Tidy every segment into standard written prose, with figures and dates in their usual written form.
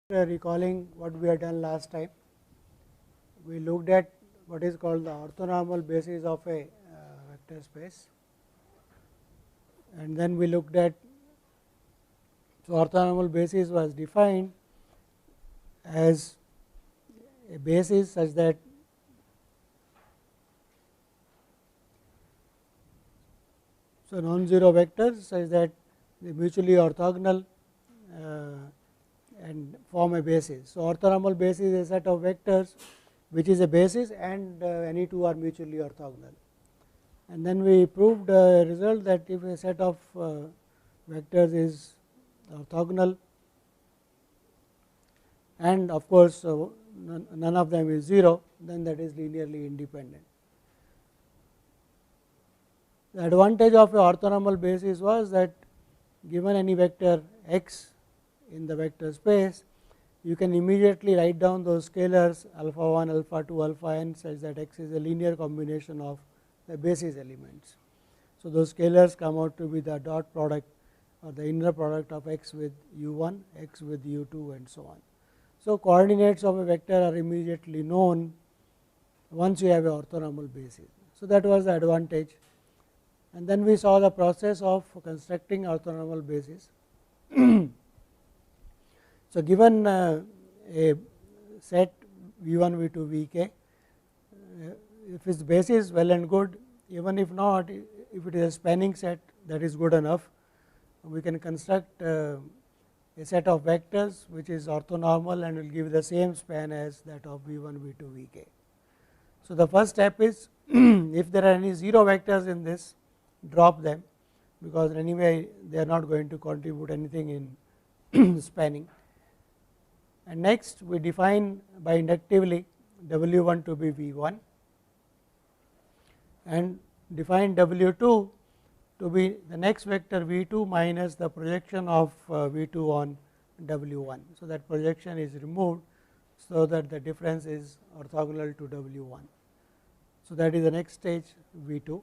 Recalling what we had done last time, we looked at what is called the orthonormal basis of a vector space, and then we looked at, so orthonormal basis was defined as a basis such that non-zero vectors such that they mutually orthogonal and form a basis. So, orthonormal basis is a set of vectors which is a basis and any two are mutually orthogonal. And then we proved a result that if a set of vectors is orthogonal and of course, none of them is 0, then that is linearly independent. The advantage of a orthonormal basis was that given any vector x in the vector space, you can immediately write down those scalars alpha 1, alpha 2, alpha n such that x is a linear combination of the basis elements. So, those scalars come out to be the dot product or the inner product of x with u1, x with u2 and so on. So, coordinates of a vector are immediately known once you have a orthonormal basis. So, that was the advantage, and then we saw the process of constructing orthonormal basis. So, given a set V1, V2, Vk, if its basis well and good, even if not, if it is a spanning set, that is good enough. We can construct a set of vectors which is orthonormal and will give the same span as that of V1, V2, Vk. So, the first step is if there are any 0 vectors in this, drop them, because anyway they are not going to contribute anything in spanning. And next we define by inductively W1 to be V1 and define W2 to be the next vector V2 minus the projection of V2 on W1. So, that projection is removed, so that the difference is orthogonal to W1. So, that is the next stage V2.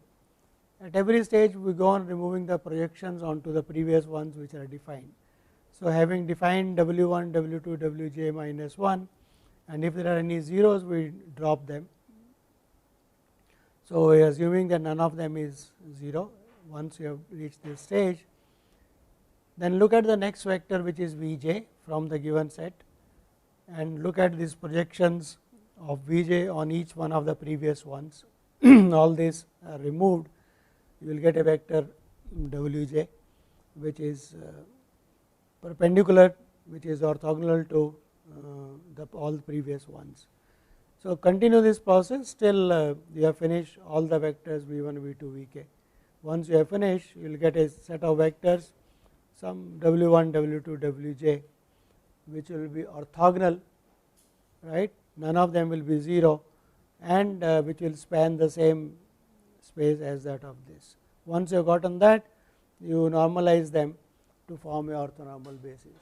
At every stage we go on removing the projections onto the previous ones which are defined. So, having defined W1, W2, Wj minus 1, and if there are any zeros we drop them. So, we are assuming that none of them is 0 once you have reached this stage. Then look at the next vector which is Vj from the given set and look at these projections of Vj on each one of the previous ones. All these are removed, you will get a vector Wj which is perpendicular, which is orthogonal to all the previous ones. So, continue this process till you have finished all the vectors V1, V2, Vk. Once you have finished, you will get a set of vectors, some W1, W2, Wj, which will be orthogonal, right? None of them will be 0 and which will span the same space as that of this. Once you have gotten that, you normalize them to form a orthonormal basis.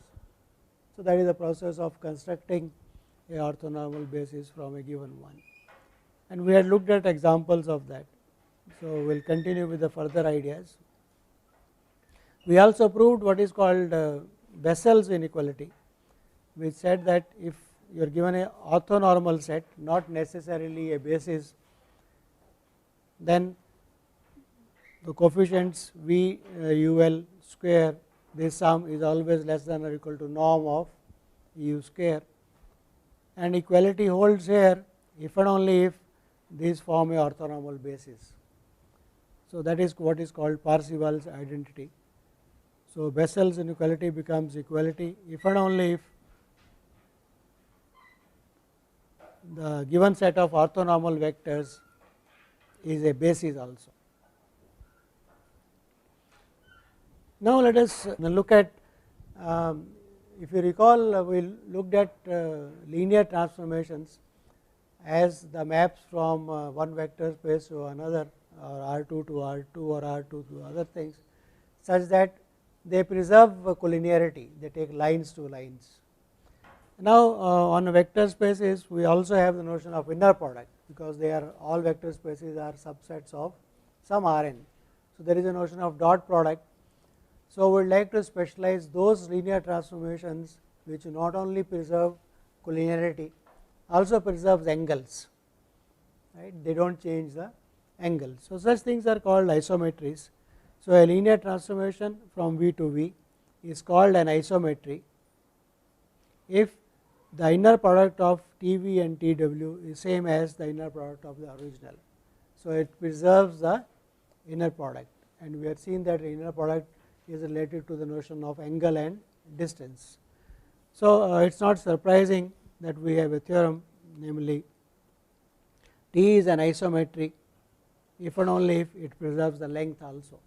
So, that is the process of constructing a orthonormal basis from a given one, and we had looked at examples of that. So, we will continue with the further ideas. We also proved what is called Bessel's inequality, which said that if you are given a orthonormal set, not necessarily a basis, then the coefficients V ul square, this sum is always less than or equal to norm of u square, and equality holds here if and only if these form a orthonormal basis. So, that is what is called Parseval's identity. So, Bessel's inequality becomes equality if and only if the given set of orthonormal vectors is a basis also. Now, let us look at, if you recall, we looked at linear transformations as the maps from one vector space to another, or R2 to R2 or R2 to other things, such that they preserve collinearity, they take lines to lines. Now, on vector spaces we also have the notion of inner product, because they are all vector spaces are subsets of some Rn. So, there is a notion of dot product. So, we would like to specialize those linear transformations which not only preserve collinearity, also preserves angles, right. They do not change the angle. So, such things are called isometries. So, a linear transformation from V to V is called an isometry if the inner product of TV and TW is same as the inner product of the original. So, it preserves the inner product, and we have seen that the inner product is related to the notion of angle and distance. So, it is not surprising that we have a theorem, namely T is an isometry if and only if it preserves the length also,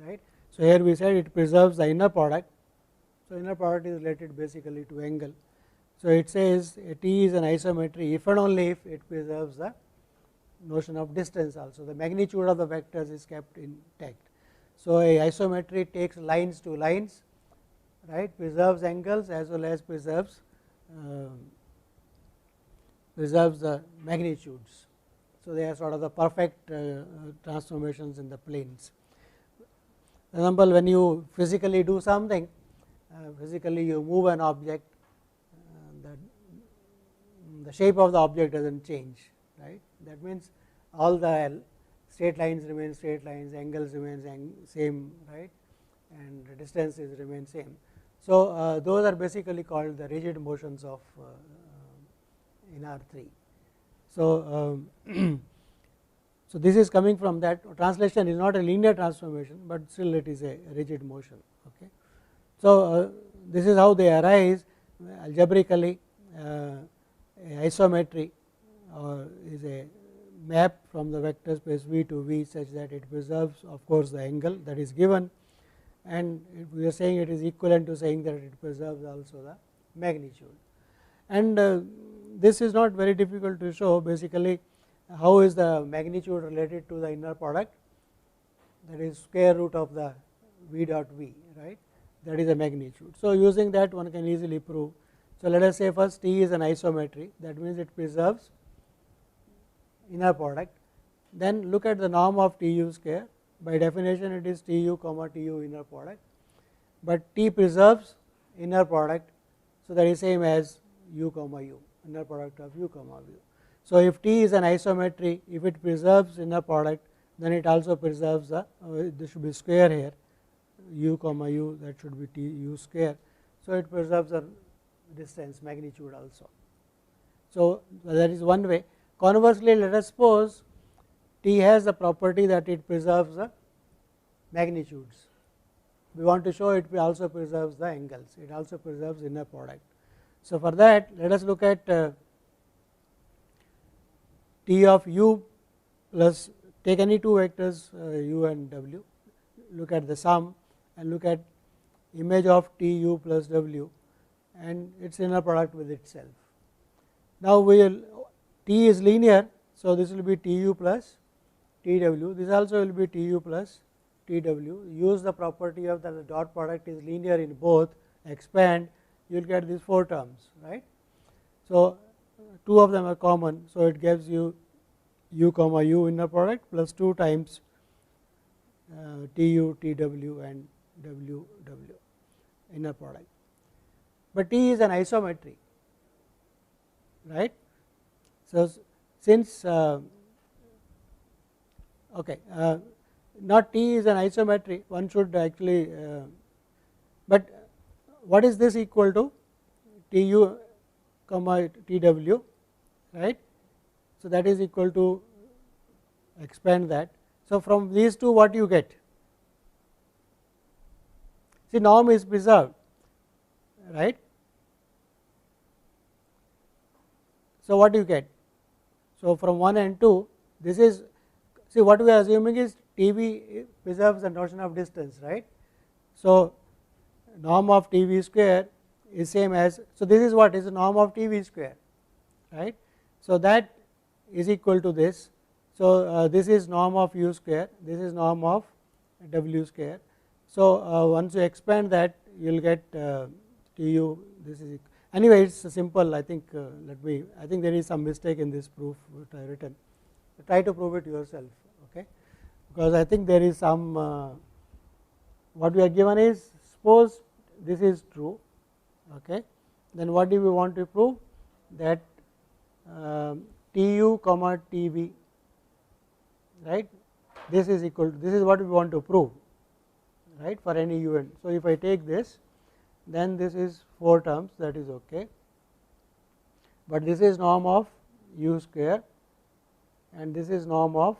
right. So, here we said it preserves the inner product. So, inner product is related basically to angle. So, it says a T is an isometry if and only if it preserves the notion of distance also, the magnitude of the vectors is kept intact. So, a isometry takes lines to lines, right, preserves angles as well as preserves the magnitudes. So, they are sort of the perfect transformations in the planes. For example, when you physically do something, physically you move an object, the shape of the object does not change, right. That means all the straight lines remain straight lines, angles remain same, right, and the distances remain same. So, those are basically called the rigid motions of in R3. So, so this is coming from that. Translation is not a linear transformation, but still it is a rigid motion. Okay. So, this is how they arise algebraically. Isometry is a map from the vector space V to V such that it preserves of course the angle that is given, and we are saying it is equivalent to saying that it preserves also the magnitude. And this is not very difficult to show. Basically, how is the magnitude related to the inner product, that is square root of the V dot V, right, that is a magnitude. So, using that one can easily prove. So, let us say first T is an isometry, that means it preserves inner product. Then look at the norm of Tu square, by definition it is Tu comma Tu inner product, but T preserves inner product. So, that is same as U comma U, inner product of U comma U. So, if T is an isometry, if it preserves inner product, then it also preserves the this should be square here, U comma U, that should be T U square. So, it preserves the distance magnitude also. So, that is one way. Conversely, let us suppose T has the property that it preserves the magnitudes. We want to show it also preserves the angles, it also preserves inner product. So, for that let us look at T of U plus, take any two vectors U and W, look at the sum and look at image of T U plus W and its inner product with itself. Now, we will T is linear. So, this will be Tu plus Tw, this also will be Tu plus Tw. Use the property of the dot product is linear in both, expand, you will get these 4 terms, right. So, 2 of them are common. So, it gives you U comma U inner product plus 2 times Tu, Tw and Ww inner product. But T is an isometry, right. So, since okay, not T is an isometry, one should actually, but what is this equal to? Tu comma Tw, right. So, that is equal to, expand that. So, from these two what you get? See, norm is preserved, right. So, what do you get? So, from 1 and 2, this is, see what we are assuming is Tv preserves the notion of distance, right. So, norm of Tv square is same as, so this is what is the norm of Tv square, right. So, that is equal to this. So, this is norm of U square, this is norm of W square. So, once you expand that you will get Tu, this is anyway it is simple. I think I think there is some mistake in this proof which I have written, try to prove it yourself, okay, because I think there is some what we are given is, suppose this is true, Okay. Then what do we want to prove? That Tu comma Tv, right, this is equal to, this is what we want to prove, right, for any un. So, if I take this, then this is 4 terms, that is okay, but this is norm of u square and this is norm of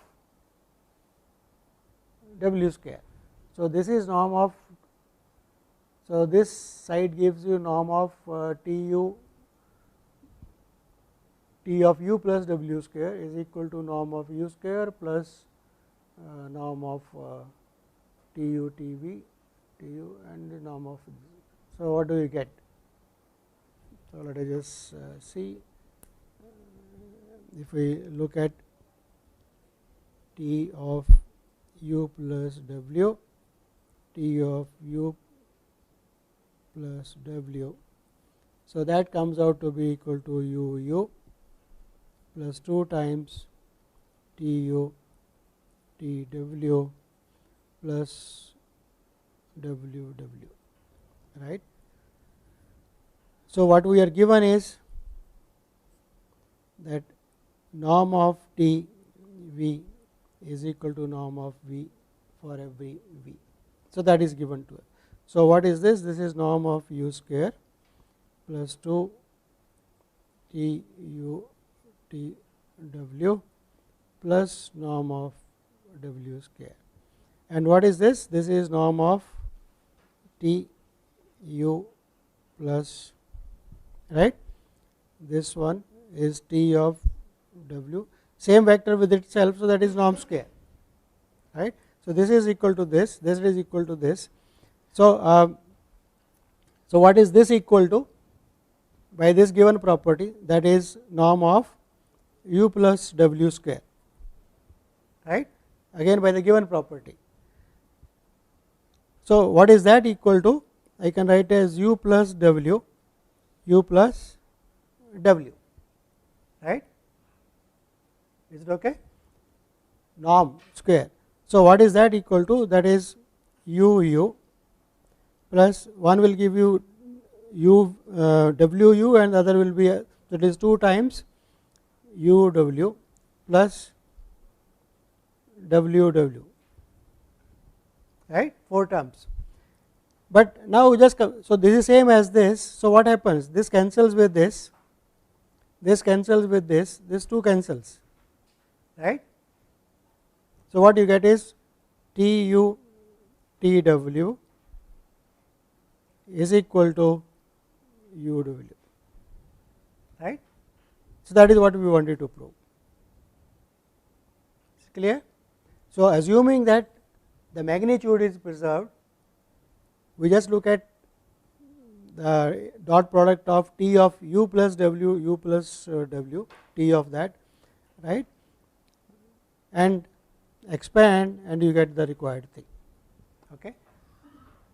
w square. So, this is norm of, so this side gives you norm of Tu T of u plus w square is equal to norm of u square plus norm of Tu Tv Tu and the norm of. So, what do you get? So, let us just see, if we look at T of u plus w, T of u plus w. So, that comes out to be equal to u plus 2 times Tu Tw plus Ww, right. So, what we are given is that norm of T V is equal to norm of V for every V. So, that is given to us. So, what is this? This is norm of u square plus 2 T u T w plus norm of w square. And what is this? This is norm of T u plus, right, this one is T of w, same vector with itself. So, that is norm square, right. So, this is equal to this is equal to this. So, so what is this equal to? By this given property, that is norm of u plus w square, right, again by the given property. So, what is that equal to? I can write as u plus w, right, is it okay, norm square. So, what is that equal to? That is u plus one will give you wu and the other will be, that is 2 times uw plus ww, right, 4 terms. But now we just come, so this is same as this. So, what happens? This cancels with this cancels with this 2 cancels, right. So, what you get is Tu Tw is equal to uw, right. So, that is what we wanted to prove. Is it clear? So, assuming that the magnitude is preserved, we just look at the dot product of T of u plus w, T of that, right, and expand and you get the required thing. Okay.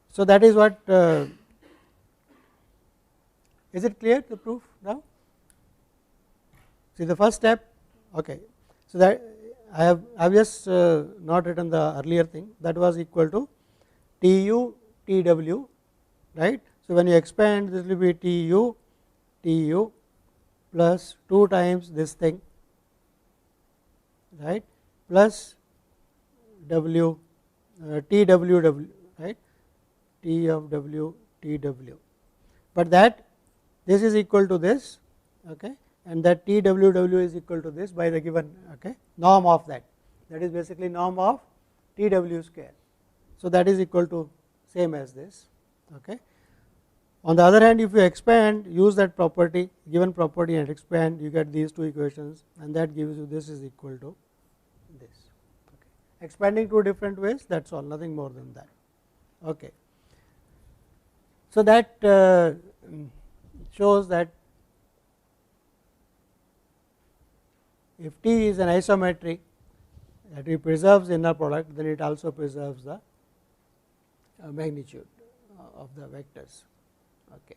So, that is what, is it clear, the proof now? See the first step, okay. So, that I have just not written the earlier thing, that was equal to Tu Tw, right. So, when you expand, this will be Tu plus 2 times this thing, right, plus w Tw, right, T of w Tw, but that this is equal to this, okay, and that Tw is equal to this by the given, okay, norm of that is basically norm of Tw square. So, that is equal to same as this, okay. On the other hand, if you expand, use that property, given property and expand, you get these 2 equations and that gives you this is equal to this, okay. Expanding 2 different ways, that is all, nothing more than that, okay. So, that shows that if T is an isometry, that it preserves inner product, then it also preserves the magnitude of the vectors. Okay.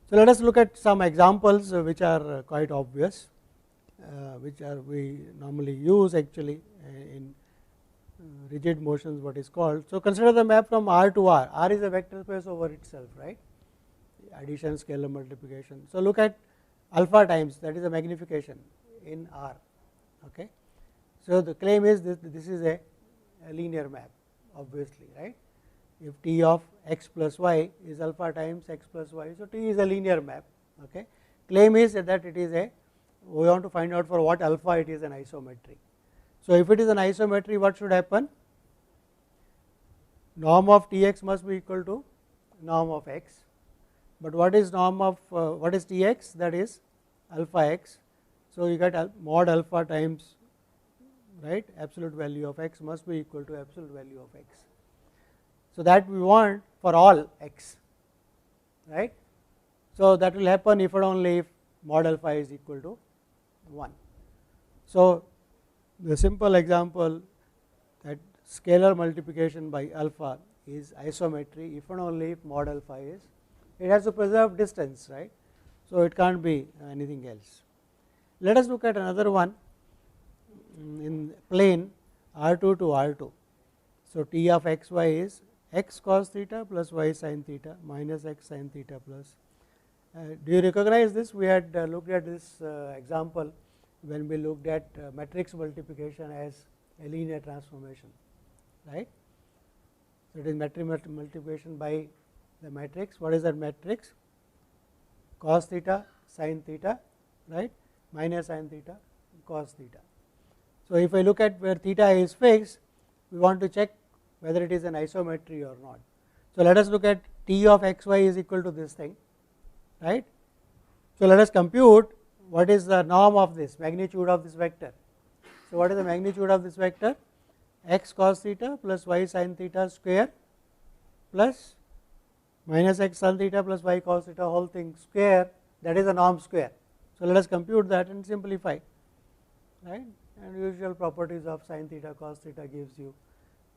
So, let us look at some examples which are quite obvious, which are we normally use actually in rigid motions, what is called. So, consider the map from R to R. R is a vector space over itself, right. addition, scalar multiplication. So, look at alpha times, that is a magnification in R. Okay. So, the claim is this is a linear map, obviously, right. If T of x plus y is alpha times x plus y, so T is a linear map. Okay. Claim is that it is a, we want to find out for what alpha it is an isometry. So, if it is an isometry, what should happen? Norm of Tx must be equal to norm of x, but what is norm of what is Tx? That is alpha x. So, you get mod alpha times, right, absolute value of x must be equal to absolute value of x. So, that we want for all x, right. So, that will happen if and only if mod alpha is equal to 1. So, the simple example that scalar multiplication by alpha is isometry if and only if mod alpha is, it has to preserve distance, right. So, it can't be anything else. Let us look at another one in plane R2 to R2. So, T of x y is x cos theta plus y sin theta minus x sin theta plus. Do you recognize this? We had looked at this example when we looked at matrix multiplication as a linear transformation, right. So, it is matrix multiplication by the matrix. What is that matrix? Cos theta sin theta, right, minus sin theta cos theta. So, if I look at where theta is fixed, we want to check whether it is an isometry or not. So, let us look at T of x y is equal to this thing, right. So, let us compute what is the norm of this magnitude of this vector. So, what is the magnitude of this vector? X cos theta plus y sin theta square plus minus x sin theta plus y cos theta whole thing square, that is a norm square. So, let us compute that and simplify, right, and usual properties of sin theta cos theta gives you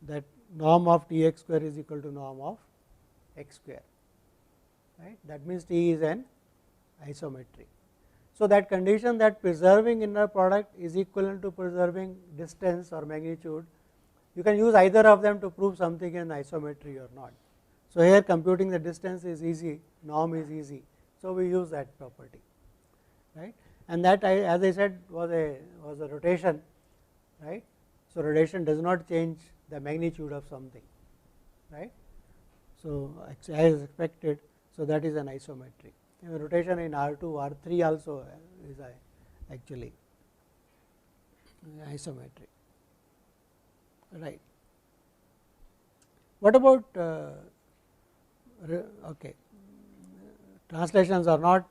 that norm of T x square is equal to norm of x square, right. That means T is an isometry. So, that condition that preserving inner product is equivalent to preserving distance or magnitude, you can use either of them to prove something in isometry or not. So, here computing the distance is easy, norm is easy. So, we use that property, right, and that as I said was a rotation, right. So, rotation does not change the magnitude of something, right. So, as expected, so that is an isometry. Rotation in R2, R3 also is actually isometry, right. What about okay, translations are not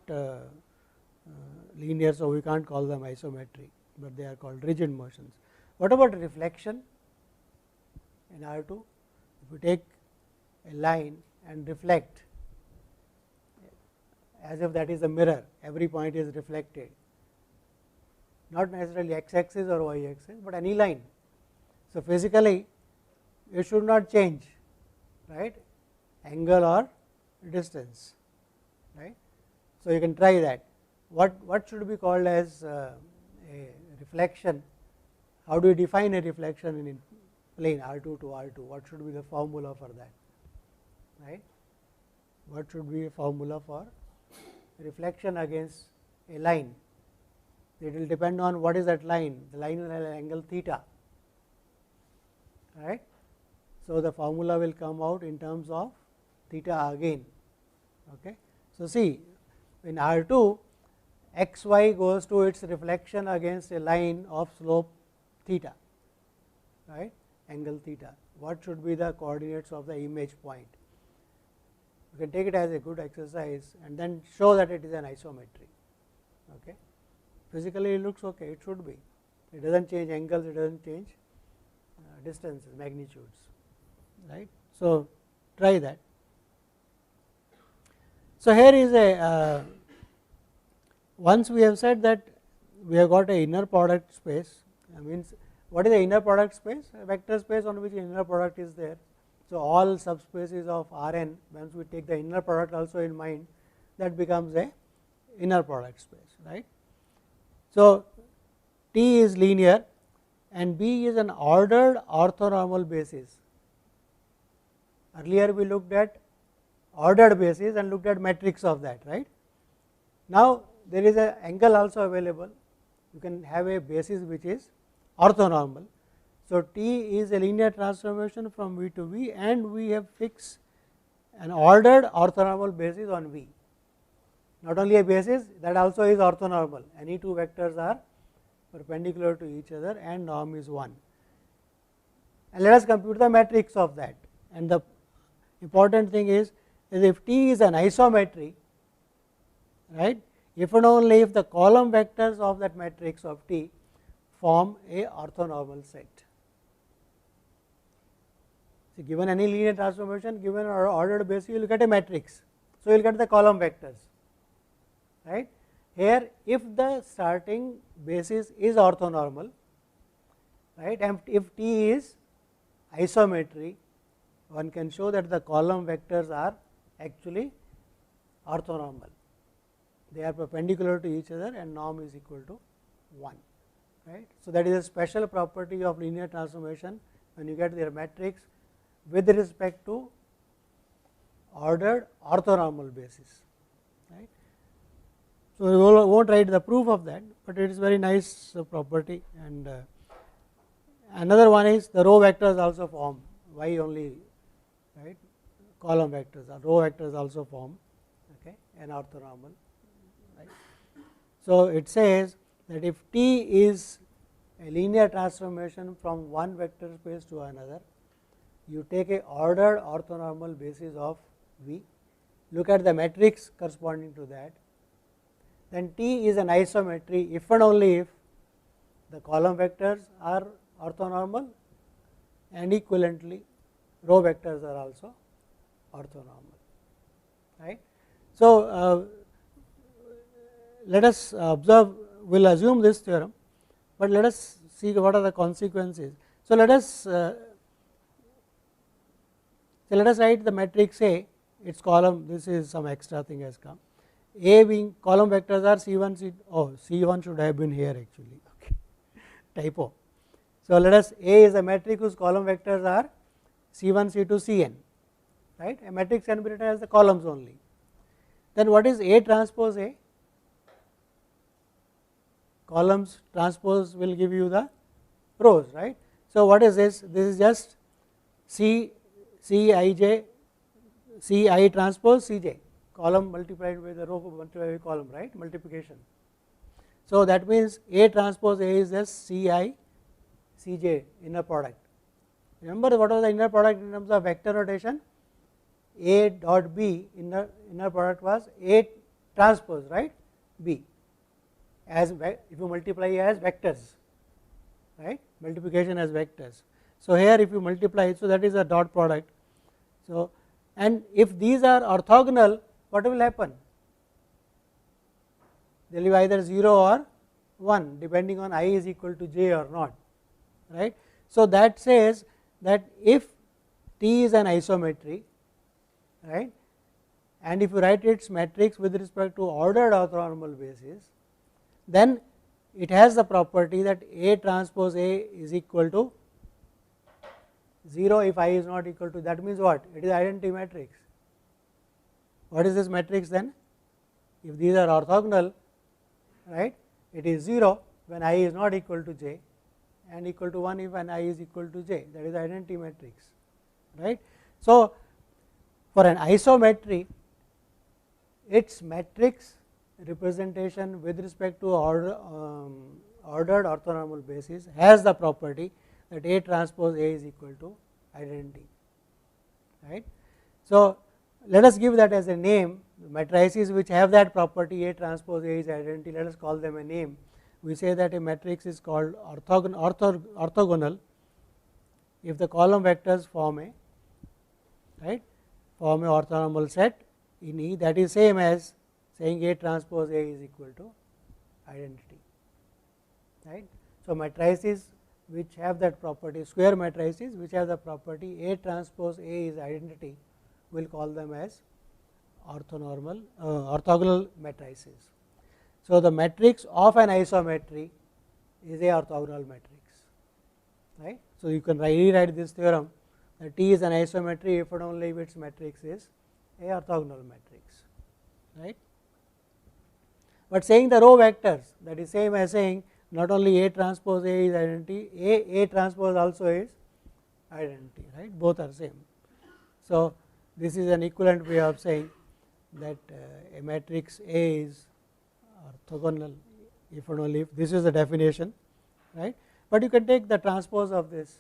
linear, so we can't call them isometry, but they are called rigid motions. What about reflection in R2? If we take a line and reflect as if that is a mirror, every point is reflected, not necessarily x axis or y axis, but any line. So, physically it should not change, right, angle or distance, right. So, you can try that. What should be called as a reflection? How do you define a reflection in plane R2 to R2? What should be the formula for that, right? What should be a formula for reflection against a line? It will depend on what is that line. The line will have an angle theta, right. So, the formula will come out in terms of theta again. Okay. So, see in R2 x y goes to its reflection against a line of slope theta, right, angle theta. What should be the coordinates of the image point? You can take it as a good exercise and then show that it is an isometry. Okay. Physically it looks okay, it should be, it does not change angles, it does not change distances, magnitudes, right. So, try that. So, here is a once we have said that we have got a inner product space, means what is the inner product space? A vector space on which inner product is there. So, all subspaces of Rn, once we take the inner product also in mind, that becomes a inner product space, right. So, T is linear and B is an ordered orthonormal basis. Earlier we looked at ordered basis and looked at matrix of that, right. Now, there is an angle also available, you can have a basis which is orthonormal. So, T is a linear transformation from V to V and we have fixed an ordered orthonormal basis on V. Not only a basis, that also is orthonormal, any two vectors are perpendicular to each other and norm is 1. And let us compute the matrix of that, and the important thing is if T is an isometry, right, if and only if the column vectors of that matrix of T form a orthonormal set. So, given any linear transformation, given an ordered basis, you will get a matrix. So, you will get the column vectors, right. Here, if the starting basis is orthonormal, right, and if T is isometry, one can show that the column vectors are actually orthonormal. They are perpendicular to each other and norm is equal to 1, right. So, that is a special property of linear transformation when you get their matrix with respect to ordered orthonormal basis, right. So, we will not write the proof of that, but it is very nice property. And another one is the row vectors also form, why only, right, column vectors or row vectors also form, okay, an orthonormal, right. So, it says that if T is a linear transformation from one vector space to another, you take a ordered orthonormal basis of V, look at the matrix corresponding to that, then T is an isometry if and only if the column vectors are orthonormal and equivalently row vectors are also orthonormal, right. So, let us observe, we will assume this theorem, but let us see what are the consequences. So, let us write the matrix A, its column, this is some extra thing has come. A being column vectors are C1, C1 should have been here actually, okay, typo. So, let us, A is a matrix whose column vectors are C1, C2, Cn, right. A matrix can be written as the columns only. Then what is A transpose A? Columns transpose will give you the rows, right. So, what is this? This is just C I transpose Cj, column multiplied by the row multiplied by column, right, multiplication. So, that means A transpose A is just Ci Cj inner product. Remember what was the inner product in terms of vector notation? A dot B inner product was A transpose, right, B, as if you multiply as vectors, right, multiplication as vectors. So, here if you multiply, so that is a dot product. So, and if these are orthogonal, what will happen? They will be either 0 or 1 depending on I is equal to j or not, right. So, that says that if T is an isometry, right, and if you write its matrix with respect to ordered orthonormal basis, then it has the property that A transpose A is equal to 0 if I is not equal to, that means what? It is identity matrix. What is this matrix then? If these are orthogonal, right, it is 0 when I is not equal to j and equal to 1 if when I is equal to j, that is identity matrix, right. So, for an isometry, its matrix representation with respect to ordered orthonormal basis has the property that A transpose A is equal to identity, right. So, let us give that as a name, matrices which have that property A transpose A is identity, let us call them a name. We say that a matrix is called orthogonal if the column vectors form a, right, form a orthonormal set in E, that is same as saying A transpose A is equal to identity, right. So, matrices which have that property, square matrices which have the property A transpose A is identity, we will call them as orthogonal matrices. So, the matrix of an isometry is a orthogonal matrix, right. So, you can rewrite this theorem that T is an isometry if and only if its matrix is a orthogonal matrix, right. But saying the row vectors, that is same as saying not only A transpose A is identity, A transpose also is identity, right, both are same. So, this is an equivalent way of saying that a matrix A is orthogonal if and only if this is the definition, right. But you can take the transpose of this.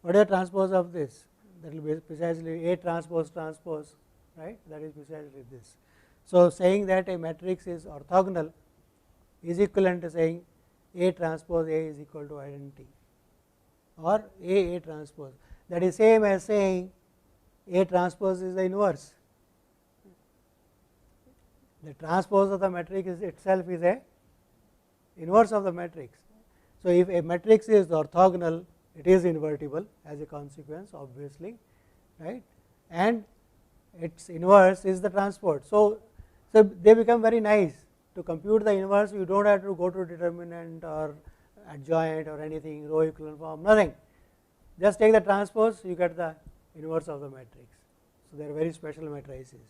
What is the transpose of this? That will be precisely A transpose transpose, right, that is precisely this. So, saying that a matrix is orthogonal is equivalent to saying A transpose A is equal to identity, or A transpose, that is same as saying A transpose is the inverse. The transpose of the matrix is itself is a inverse of the matrix. So, if a matrix is orthogonal, it is invertible as a consequence, obviously, right, and its inverse is the transport. So, they become very nice. To compute the inverse, you do not have to go to determinant or adjoint or anything, row equivalent form, nothing. Just take the transpose, you get the inverse of the matrix. So, they are very special matrices,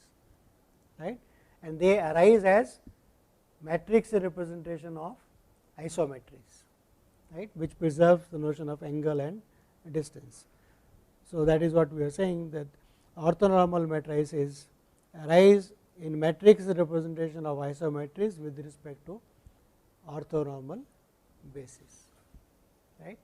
right, and they arise as matrix representation of isometries, right, which preserves the notion of angle and distance. So, that is what we are saying, that orthonormal matrices arise in matrix representation of isometries with respect to orthonormal basis, right.